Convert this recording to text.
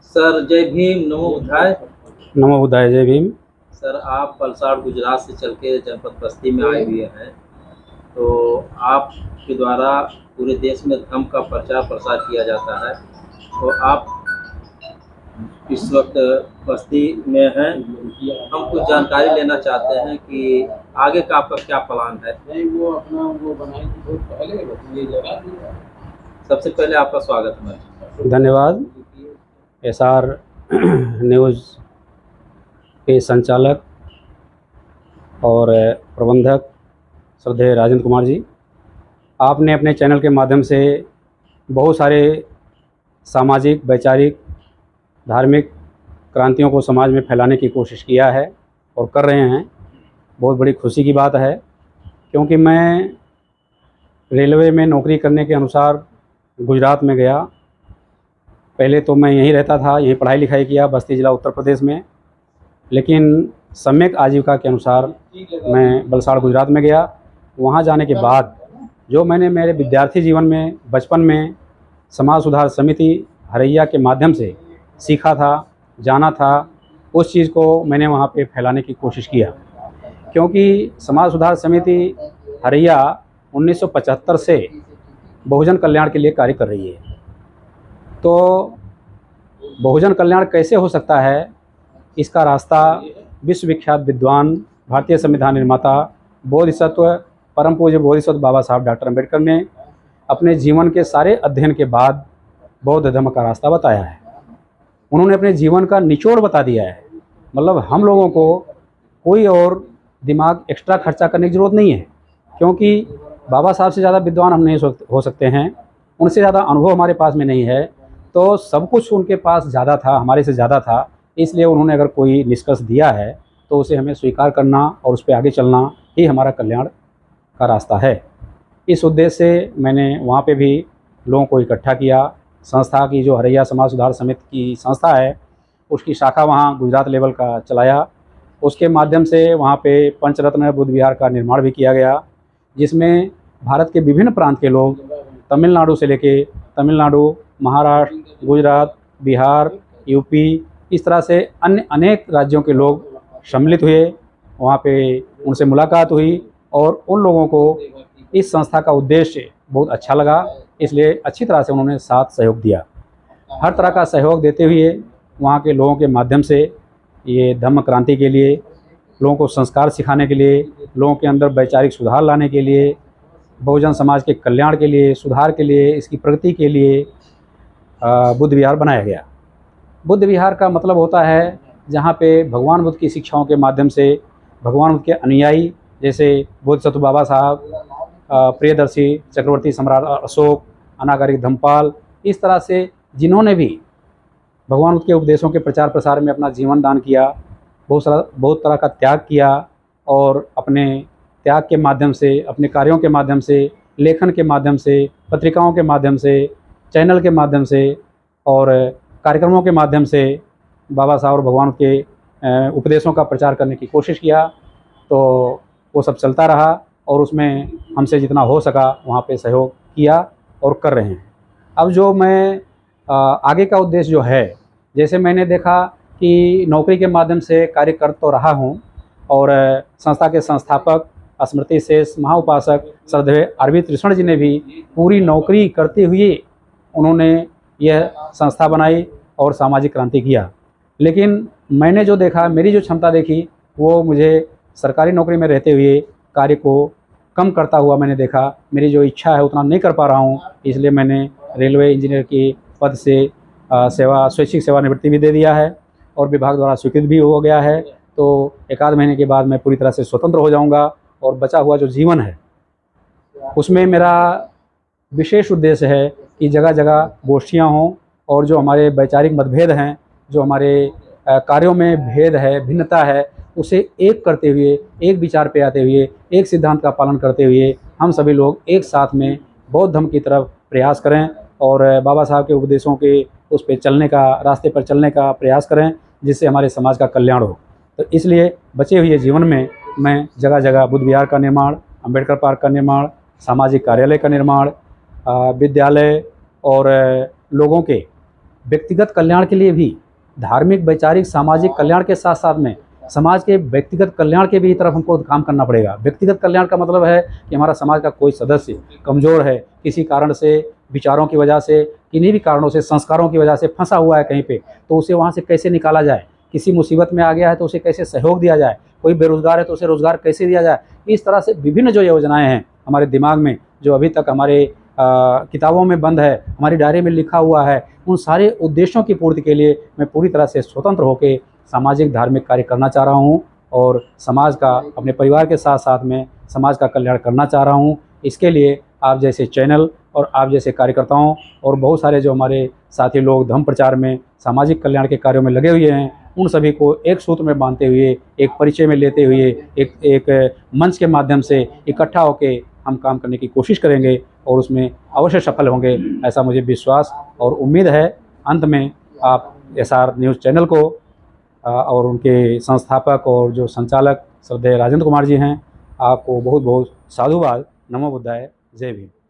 Sir जय भीम, नमो बुद्धाय। नमो बुद्धाय, जय Bhim. Sir आप वलसाड़ गुजरात से चल के जनपद बस्ती में आए हुए हैं, तो आपके द्वारा पूरे देश में धर्म का प्रचार प्रसार किया जाता है। तो आप इस वक्त बस्ती में हैं, हम कुछ जानकारी लेना चाहते हैं कि आगे का आपका क्या प्लान है। नहीं, वो अपना वो बनाई थी बहुत पहले, ये जगह थी। सबसे पहले आपका स्वागत है। धन्यवाद। एसआर न्यूज़ के संचालक और प्रबंधक श्रद्धेय राजेंद्र कुमार जी, आपने अपने चैनल के माध्यम से बहुत सारे सामाजिक, वैचारिक, धार्मिक क्रांतियों को समाज में फैलाने की कोशिश किया है और कर रहे हैं। बहुत बड़ी खुशी की बात है, क्योंकि मैं रेलवे में नौकरी करने के अनुसार गुजरात में गया। पहले तो मैं यहीं रहता था, यहीं पढ़ाई लिखाई किया, बस्ती ज़िला उत्तर प्रदेश में। लेकिन सम्यक आजीविका के अनुसार मैं वलसाड़ गुजरात में गया। वहाँ जाने के बाद जो मैंने मेरे विद्यार्थी जीवन में, बचपन में समाज सुधार समिति हरैया के माध्यम से सीखा था, जाना था, उस चीज़ को मैंने वहाँ पे फैलाने की कोशिश किया। क्योंकि समाज सुधार समिति हरैया 1975 से बहुजन कल्याण के लिए कार्य कर रही है। तो बहुजन कल्याण कैसे हो सकता है, इसका रास्ता विश्वविख्यात विद्वान, भारतीय संविधान निर्माता, बोधिसत्व, परम पूज्य बोधिसत्व बाबा साहब डॉक्टर अम्बेडकर ने अपने जीवन के सारे अध्ययन के बाद बौद्ध धर्म का रास्ता बताया है। उन्होंने अपने जीवन का निचोड़ बता दिया है। मतलब हम लोगों को कोई और दिमाग एक्स्ट्रा खर्चा करने की ज़रूरत नहीं है, क्योंकि बाबा साहब से ज़्यादा विद्वान हम नहीं हो सकते हैं, उनसे ज़्यादा अनुभव हमारे पास में नहीं है। तो सब कुछ उनके पास ज़्यादा था, हमारे से ज़्यादा था। इसलिए उन्होंने अगर कोई निष्कर्ष दिया है तो उसे हमें स्वीकार करना और उस पर आगे चलना ही हमारा कल्याण का रास्ता है। इस उद्देश्य से मैंने वहाँ पे भी लोगों को इकट्ठा किया। संस्था की जो हरैया समाज सुधार समिति की संस्था है, उसकी शाखा वहाँ गुजरात लेवल का चलाया। उसके माध्यम से वहाँ पे पंचरत्न बुद्ध विहार का निर्माण भी किया गया, जिसमें भारत के विभिन्न प्रांत के लोग, तमिलनाडु से लेके तमिलनाडु, महाराष्ट्र, गुजरात, बिहार, यूपी, इस तरह से अन्य अनेक राज्यों के लोग सम्मिलित हुए। वहाँ पे उनसे मुलाकात हुई और उन लोगों को इस संस्था का उद्देश्य बहुत अच्छा लगा, इसलिए अच्छी तरह से उन्होंने साथ सहयोग दिया। हर तरह का सहयोग देते हुए वहाँ के लोगों के माध्यम से ये धम्म क्रांति के लिए, लोगों को संस्कार सिखाने के लिए, लोगों के अंदर वैचारिक सुधार लाने के लिए, बहुजन समाज के कल्याण के लिए, सुधार के लिए, इसकी प्रगति के लिए बुद्ध विहार बनाया गया। बुद्ध विहार का मतलब होता है जहाँ पे भगवान बुद्ध की शिक्षाओं के माध्यम से भगवान बुद्ध के अनुयायी, जैसे बोधिसत्व बाबा साहब, प्रियदर्शी चक्रवर्ती सम्राट अशोक, अनागरिक धम्मपाल, इस तरह से जिन्होंने भी भगवान बुद्ध के उपदेशों के प्रचार प्रसार में अपना जीवन दान किया, बहुत तरह का त्याग किया, और अपने त्याग के माध्यम से, अपने कार्यों के माध्यम से, लेखन के माध्यम से, पत्रिकाओं के माध्यम से, चैनल के माध्यम से और कार्यक्रमों के माध्यम से बाबा साहब और भगवान के उपदेशों का प्रचार करने की कोशिश किया। तो वो सब चलता रहा और उसमें हमसे जितना हो सका वहाँ पे सहयोग किया और कर रहे हैं। अब जो मैं आगे का उद्देश्य जो है, जैसे मैंने देखा कि नौकरी के माध्यम से कार्य कर तो रहा हूँ, और संस्था के संस्थापक स्मृति शेष महाउपासक श्रद्धेय आरवी कृष्ण जी ने भी पूरी नौकरी करते हुए उन्होंने यह संस्था बनाई और सामाजिक क्रांति किया। लेकिन मैंने जो देखा, मेरी जो क्षमता देखी, वो मुझे सरकारी नौकरी में रहते हुए कार्य को कम करता हुआ मैंने देखा। मेरी जो इच्छा है उतना नहीं कर पा रहा हूँ, इसलिए मैंने रेलवे इंजीनियर के पद से स्वैच्छिक सेवानिवृत्ति भी दे दिया है और विभाग द्वारा स्वीकृत भी हो गया है। तो एक आध महीने के बाद मैं पूरी तरह से स्वतंत्र हो जाऊंगा और बचा हुआ जो जीवन है उसमें मेरा विशेष उद्देश्य है कि जगह जगह गोष्ठियाँ हों, और जो हमारे वैचारिक मतभेद हैं, जो हमारे कार्यों में भेद है, भिन्नता है, उसे एक करते हुए, एक विचार पे आते हुए, एक सिद्धांत का पालन करते हुए हम सभी लोग एक साथ में बौद्ध धर्म की तरफ प्रयास करें और बाबा साहब के उपदेशों के उस पे चलने का, रास्ते पर चलने का प्रयास करें, जिससे हमारे समाज का कल्याण हो। तो इसलिए बचे हुए जीवन में मैं जगह जगह बुद्ध विहार का निर्माण, अम्बेडकर पार्क का निर्माण, सामाजिक कार्यालय का निर्माण, विद्यालय और लोगों के व्यक्तिगत कल्याण के लिए भी, धार्मिक, वैचारिक, सामाजिक कल्याण के साथ साथ में समाज के व्यक्तिगत कल्याण के भी तरफ हमको काम करना पड़ेगा। व्यक्तिगत कल्याण का मतलब है कि हमारा समाज का कोई सदस्य कमज़ोर है, किसी कारण से, विचारों की वजह से, किन्हीं भी कारणों से, संस्कारों की वजह से फंसा हुआ है कहीं पे, तो उसे वहाँ से कैसे निकाला जाए। किसी मुसीबत में आ गया है तो उसे कैसे सहयोग दिया जाए। कोई बेरोज़गार है तो उसे रोज़गार कैसे दिया जाए। इस तरह से विभिन्न जो योजनाएँ हैं हमारे दिमाग में, जो अभी तक हमारे किताबों में बंद है, हमारी डायरी में लिखा हुआ है, उन सारे उद्देश्यों की पूर्ति के लिए मैं पूरी तरह से स्वतंत्र होकर सामाजिक धार्मिक कार्य करना चाह रहा हूँ और समाज का, अपने परिवार के साथ साथ में समाज का कल्याण करना चाह रहा हूँ। इसके लिए आप जैसे चैनल और आप जैसे कार्यकर्ताओं और बहुत सारे जो हमारे साथी लोग धर्म प्रचार में, सामाजिक कल्याण के कार्यों में लगे हुए हैं, उन सभी को एक सूत्र में बांधते हुए, एक परिचय में लेते हुए, एक मंच के माध्यम से इकट्ठा होकर हम काम करने की कोशिश करेंगे और उसमें अवश्य सफल होंगे, ऐसा मुझे विश्वास और उम्मीद है। अंत में आप SR न्यूज़ चैनल को और उनके संस्थापक और जो संचालक श्रद्धेय राजेंद्र कुमार जी हैं, आपको बहुत बहुत साधुवाद। नमो बुद्धाय। जय भीम।